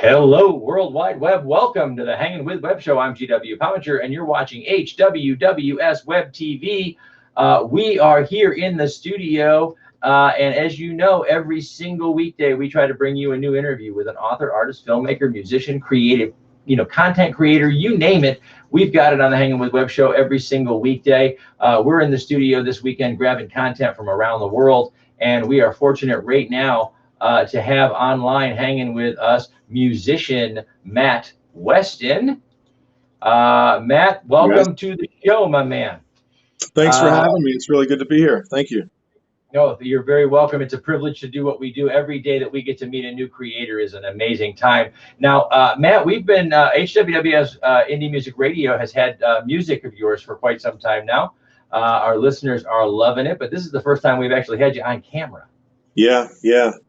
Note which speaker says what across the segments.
Speaker 1: Hello, World Wide Web. Welcome to the Hanging with Web Show. I'm GW Pomichter, and you're watching HWWS Web TV. We are here in the studio, and as you know, every single weekday we try to bring you a new interview with an author, artist, filmmaker, musician, creative, content creator, you name it. We've got it on the Hanging with Web Show every single weekday. We're in the studio this weekend grabbing content from around the world, and we are fortunate right now to have online hanging with us musician Matt Westin. Matt, welcome to the show, my man.
Speaker 2: Thanks for having me. It's really good to be here. Thank you.
Speaker 1: No, you're very welcome. It's a privilege to do what we do. Every day that we get to meet a new creator is an amazing time. Now, Matt, we've been, HWWS Indie Music Radio has had music of yours for quite some time now. Our listeners are loving it, but this is the first time we've actually had you on camera.
Speaker 2: Yeah.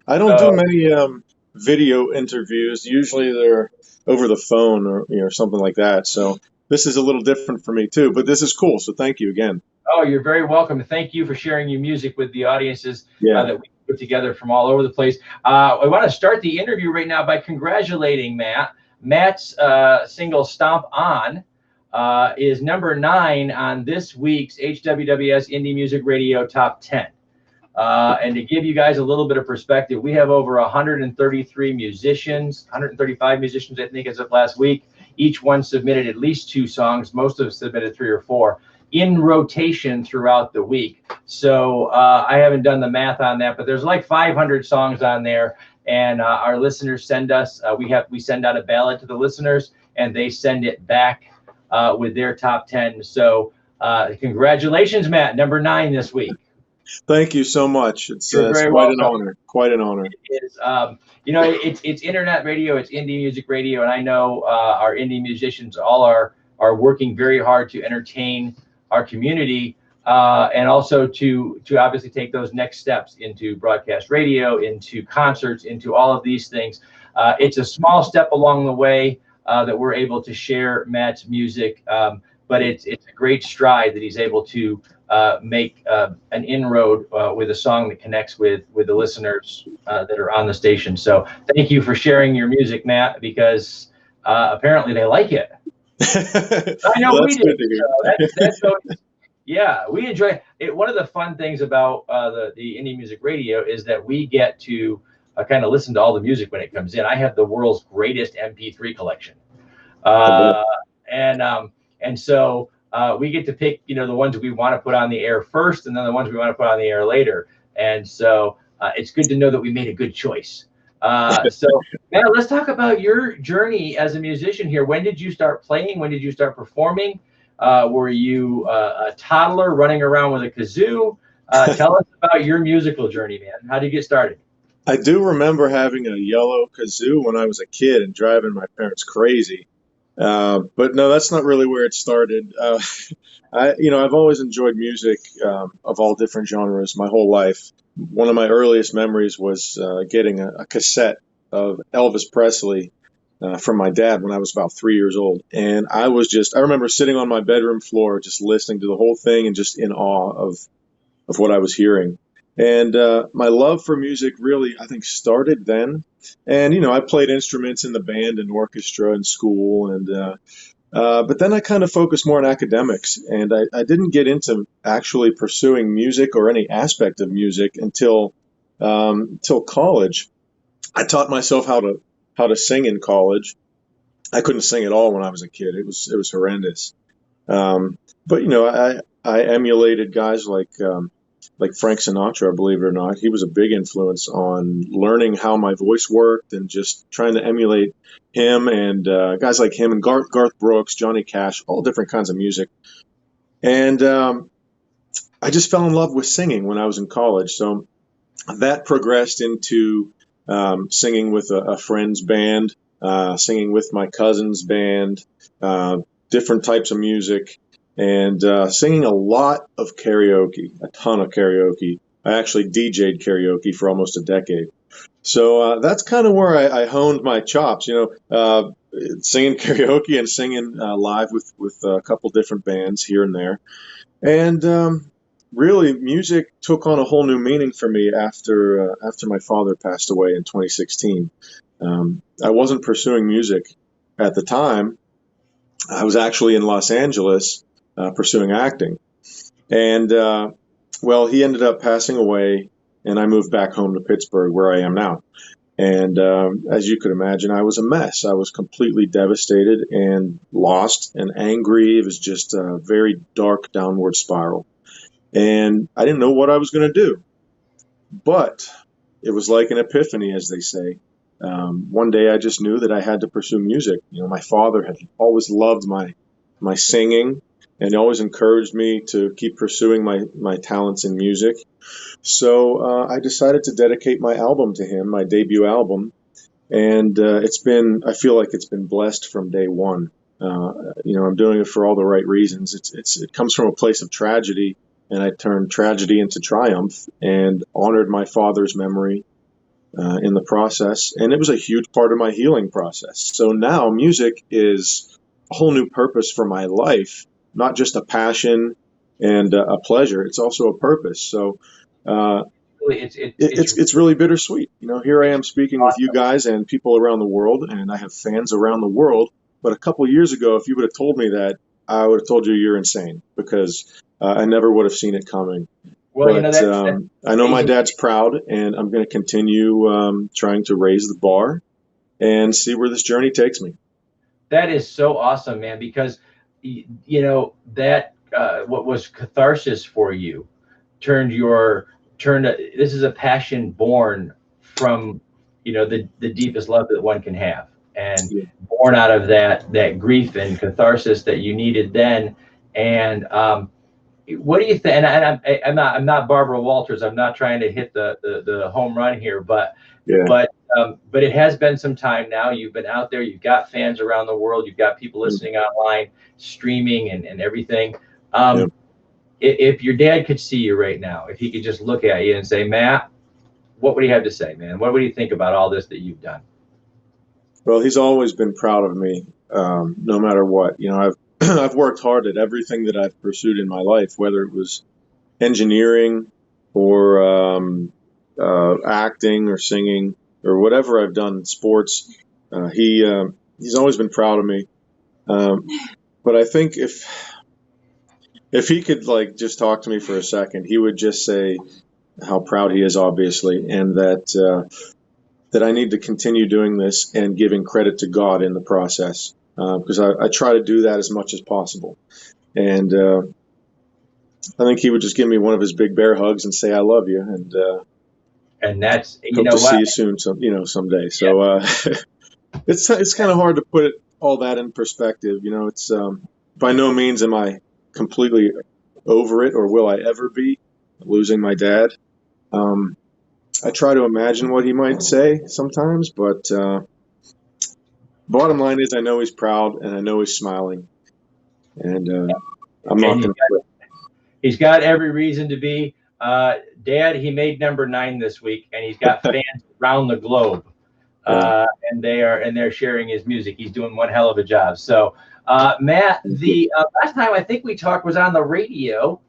Speaker 2: I don't do many video interviews. Usually they're over the phone or something like that. So this is a little different for me too, but this is cool. So thank you again.
Speaker 1: Oh, you're very welcome. Thank you for sharing your music with the audiences that we put together from all over the place. I want to start the interview right now by congratulating Matt. Matt's single "Stomp On" is number 9 on this week's HWWS Indie Music Radio Top 10. And to give you guys a little bit of perspective, we have over 135 musicians, I think, as of last week. Each one submitted at least 2 songs. Most of them submitted 3 or 4 in rotation throughout the week. So I haven't done the math on that, but there's like 500 songs on there. And our listeners send us, we send out a ballot to the listeners, and they send it back with their top 10. So congratulations, Matt, number 9 this week.
Speaker 2: Thank you so much. It's quite an honor. Quite an honor.
Speaker 1: It is, it's internet radio, it's indie music radio, and I know our indie musicians all are working very hard to entertain our community and also to obviously take those next steps into broadcast radio, into concerts, into all of these things. It's a small step along the way that we're able to share Matt's music, but it's a great stride that he's able to make an inroad with a song that connects with the listeners that are on the station. So thank you for sharing your music, Matt, because apparently they like it. I know we did. Yeah, we enjoy it. One of the fun things about the indie music radio is that we get to kind of listen to all the music when it comes in. I have the world's greatest MP3 collection, and so we get to pick, the ones we want to put on the air first, and then the ones we want to put on the air later. And so it's good to know that we made a good choice. So now let's talk about your journey as a musician here. When did you start playing? When did you start performing? Were you a toddler running around with a kazoo? Tell us about your musical journey, man. How did you get started?
Speaker 2: I do remember having a yellow kazoo when I was a kid and driving my parents crazy. But no, that's not really where it started. I've always enjoyed music of all different genres my whole life. One of my earliest memories was getting a cassette of Elvis Presley from my dad when I was about 3 years old. And I remember sitting on my bedroom floor, just listening to the whole thing and just in awe of what I was hearing. And my love for music really, I think, started then. And, I played instruments in the band and orchestra in school. And but then I kind of focused more on academics. And I didn't get into actually pursuing music or any aspect of music until college. I taught myself how to sing in college. I couldn't sing at all when I was a kid. It was horrendous. But I emulated guys like Frank Sinatra, believe it or not. He was a big influence on learning how my voice worked and just trying to emulate him and guys like him and Garth Brooks, Johnny Cash, all different kinds of music. And I just fell in love with singing when I was in college. So that progressed into singing with a friend's band, singing with my cousin's band, different types of music. And singing a lot of karaoke, a ton of karaoke. I actually DJ'd karaoke for almost a decade. So that's kind of where I honed my chops, singing karaoke and singing live with a couple different bands here and there. And really, music took on a whole new meaning for me after my father passed away in 2016. I wasn't pursuing music at the time. I was actually in Los Angeles pursuing acting. And, well, he ended up passing away, and I moved back home to Pittsburgh, where I am now. And as you could imagine, I was a mess. I was completely devastated and lost and angry. It was just a very dark downward spiral. And I didn't know what I was going to do. But it was like an epiphany, as they say. One day I just knew that I had to pursue music. You know, my father had always loved my singing, and he always encouraged me to keep pursuing my talents in music. So I decided to dedicate my album to him, my debut album, and I feel like it's been blessed from day one. You know, I'm doing it for all the right reasons. It comes from a place of tragedy, and I turned tragedy into triumph and honored my father's memory in the process, and it was a huge part of my healing process. So now music is a whole new purpose for my life, not just a passion and a pleasure. It's also a purpose. So it's really bittersweet. You know, here I am speaking with you guys and people around the world, and I have fans around the world. But a couple of years ago, if you would have told me that, I would have told you you're insane, because I never would have seen it coming. Well, but, you know, that's I know my dad's proud, and I'm going to continue trying to raise the bar and see where this journey takes me.
Speaker 1: That is so awesome, man, because, you know, that what was catharsis for you this is a passion born from, you know, the deepest love that one can have, and born out of that grief and catharsis that you needed then. And what do you think? And I'm not Barbara Walters. I'm not trying to hit the home run here, but it has been some time now. You've been out there. You've got fans around the world. You've got people listening online, streaming, and everything. If your dad could see you right now, if he could just look at you and say, Matt, what would he have to say, man? What would he think about all this that you've done?
Speaker 2: Well, he's always been proud of me, no matter what. You know, I've worked hard at everything that I've pursued in my life, whether it was engineering or acting or singing or whatever I've done in sports. He's always been proud of me. But I think if he could just talk to me for a second, he would just say how proud he is, obviously, and that I need to continue doing this and giving credit to God in the process. Because I try to do that as much as possible. And I think he would just give me one of his big bear hugs and say, I love you. And
Speaker 1: that's,
Speaker 2: hope to see you soon, someday. So it's kind of hard to put all that in perspective. You know, it's by no means am I completely over it, or will I ever be, losing my dad. I try to imagine what he might say sometimes, but bottom line is I know he's proud and I know he's smiling, and I'm not going to quit.
Speaker 1: He's got every reason to be. Dad, he made number 9 this week, and he's got fans around the globe, and they're sharing his music. He's doing one hell of a job. So, Matt, the last time I think we talked was on the radio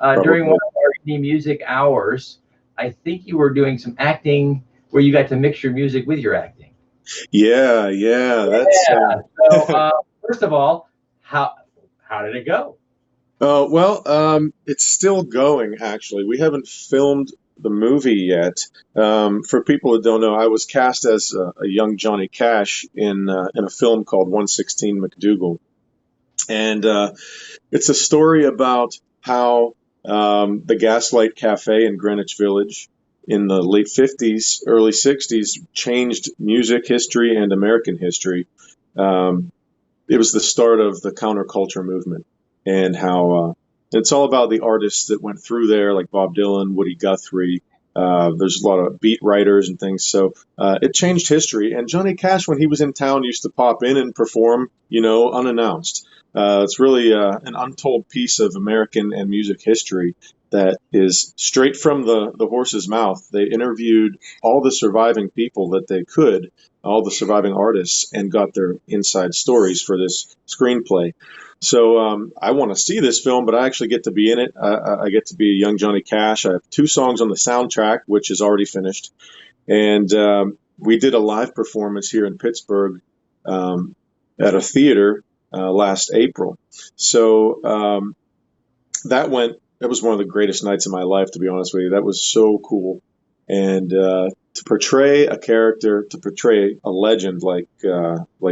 Speaker 1: during one of our indie music hours. I think you were doing some acting where you got to mix your music with your acting.
Speaker 2: Yeah. That's
Speaker 1: So first of all, how did it go?
Speaker 2: Well, it's still going, actually. We haven't filmed the movie yet. For people that don't know, I was cast as a young Johnny Cash in a film called 116 MacDougal. And it's a story about how the Gaslight Cafe in Greenwich Village in the late 50s, early 60s changed music history and American history. It was the start of the counterculture movement, and how it's all about the artists that went through there, like Bob Dylan, Woody Guthrie. There's a lot of beat writers and things. So it changed history. And Johnny Cash, when he was in town, used to pop in and perform, unannounced. It's really an untold piece of American and music history that is straight from the horse's mouth. They interviewed all the surviving people that they could, all the surviving artists, and got their inside stories for this screenplay. So I want to see this film, but I actually get to be in it. I get to be a young Johnny Cash. I have 2 songs on the soundtrack, which is already finished. And we did a live performance here in Pittsburgh at a theater last April. So that was one of the greatest nights of my life, to be honest with you. That was so cool. And to portray a character, to portray a legend like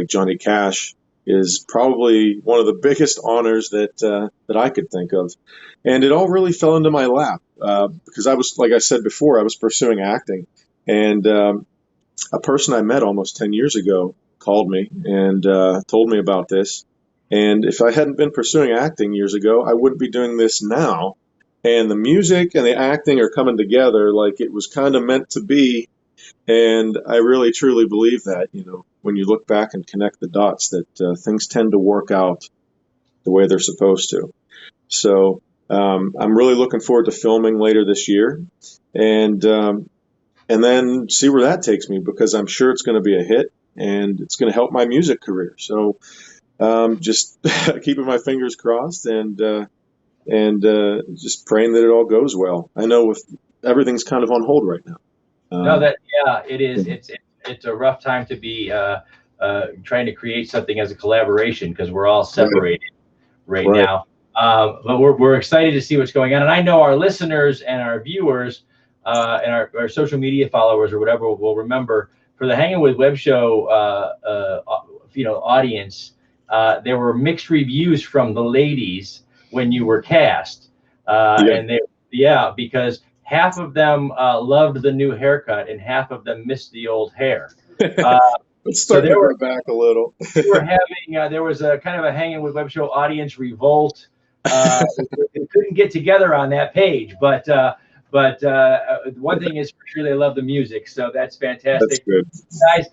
Speaker 2: Johnny Cash is probably one of the biggest honors that I could think of. And it all really fell into my lap because I was, like I said before, I was pursuing acting. And a person I met almost 10 years ago called me and told me about this. And if I hadn't been pursuing acting years ago, I wouldn't be doing this now. And the music and the acting are coming together like it was kind of meant to be. And I really, truly believe that, when you look back and connect the dots, that things tend to work out the way they're supposed to. So I'm really looking forward to filming later this year and then see where that takes me, because I'm sure it's going to be a hit and it's going to help my music career. So just keeping my fingers crossed and just praying that it all goes well. I know everything's kind of on hold right now.
Speaker 1: It is. It's a rough time to be trying to create something as a collaboration because we're all separated right now. But we're excited to see what's going on, and I know our listeners and our viewers and our social media followers or whatever will remember for the Hanging with Web show audience. There were mixed reviews from the ladies when you were cast, and because half of them loved the new haircut and half of them missed the old hair.
Speaker 2: Let's start to go back a little.
Speaker 1: We were having there was a kind of a Hanging with Web show audience revolt. They couldn't get together on that page, but one thing is for sure, they love the music, so that's fantastic.
Speaker 2: That's good,
Speaker 1: guys.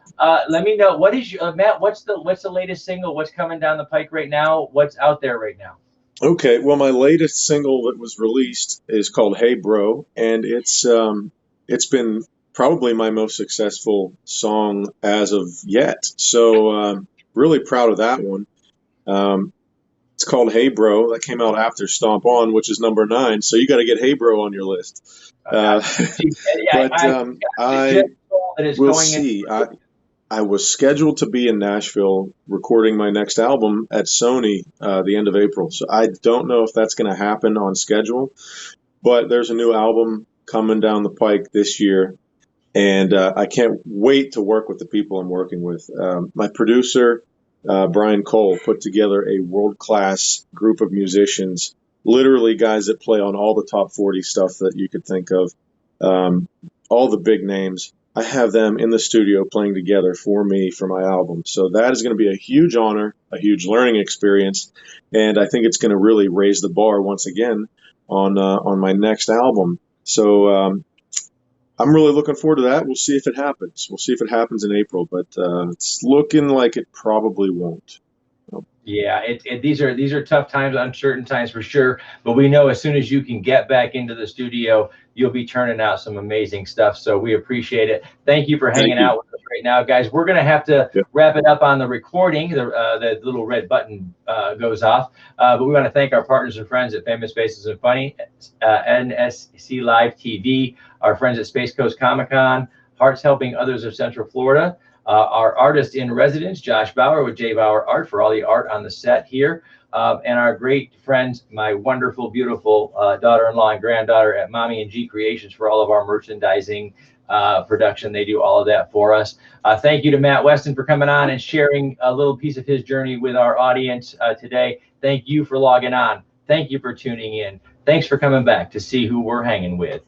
Speaker 1: Let me know, what is Matt? What's the latest single? What's coming down the pike right now? What's out there right now?
Speaker 2: Okay, well, my latest single that was released is called "Hey Bro," and it's been probably my most successful song as of yet. So really proud of that one. It's called "Hey Bro." That came out after "Stomp On," which is number 9. So you got to get "Hey Bro" on your list. We'll see. I was scheduled to be in Nashville recording my next album at Sony the end of April. So I don't know if that's going to happen on schedule, but there's a new album coming down the pike this year, and I can't wait to work with the people I'm working with. My producer, Bryan Cole, put together a world-class group of musicians, literally guys that play on all the top 40 stuff that you could think of, all the big names. I have them in the studio playing together for me for my album. So that is going to be a huge honor, a huge learning experience, and I think it's going to really raise the bar once again on my next album. So I'm really looking forward to that. We'll see if it happens. We'll see if it happens in April, but it's looking like it probably won't.
Speaker 1: Yeah, these are tough times, uncertain times for sure. But we know as soon as you can get back into the studio, you'll be turning out some amazing stuff. So we appreciate it. Thank you for hanging out with us right now, guys. We're going to have to wrap it up on the recording. The little red button goes off. But we want to thank our partners and friends at Famous Faces and Funny, NSC Live TV, our friends at Space Coast Comic Con, Hearts Helping Others of Central Florida, our artist in residence, Josh Bauer with J. Bauer Art, for all the art on the set here. And our great friends, my wonderful, beautiful daughter-in-law and granddaughter at Mommy and G Creations for all of our merchandising production. They do all of that for us. Thank you to Matt Westin for coming on and sharing a little piece of his journey with our audience today. Thank you for logging on. Thank you for tuning in. Thanks for coming back to see who we're hanging with.